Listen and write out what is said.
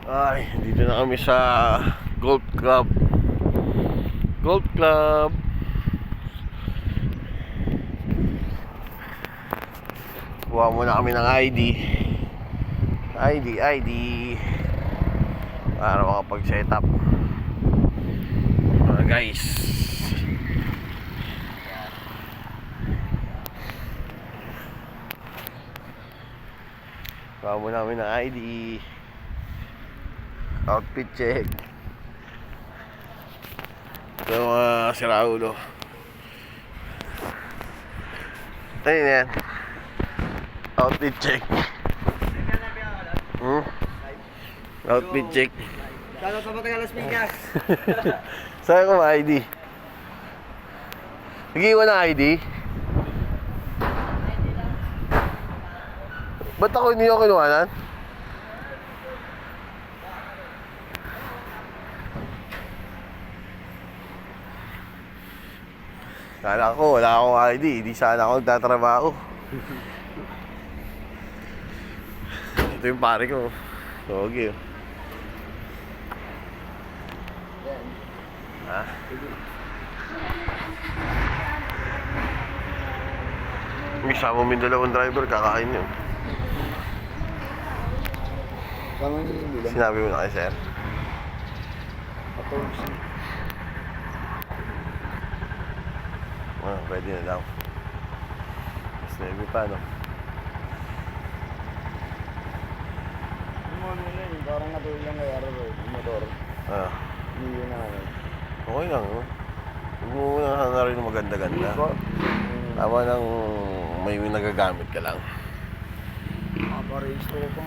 Ay, dito na kami sa Golf Club. Golf Club. Kuha muna kami ng ID. Para makapag-set up. Mga guys. Kuha muna kami ng ID. Outfit check. Ito mga siraulo. Ayun yan. Outfit check. Outfit check. Kala pa matagal las Piñas. Saan ko ID? Nag-iwan ng ID? Ba't ako hindi ako kinuhanan? Kala ko wala akong ID, hindi sana ako nagtatrabaho. Ito yung pare ko. Sogi. Ha? May isama mo yung dalawang driver, kakain yun. Kama niyo yung bilang. Sinabi mo na kay sir. Pwede na daw. Mas nebe pa, no? Parang natulog lang kay Aro, yung motor. Hindi yun na ano. Okay lang, no? Huwag mo na rin maganda-ganda. Tama nang may nagagamit ka lang. Makaparehistro ko pa.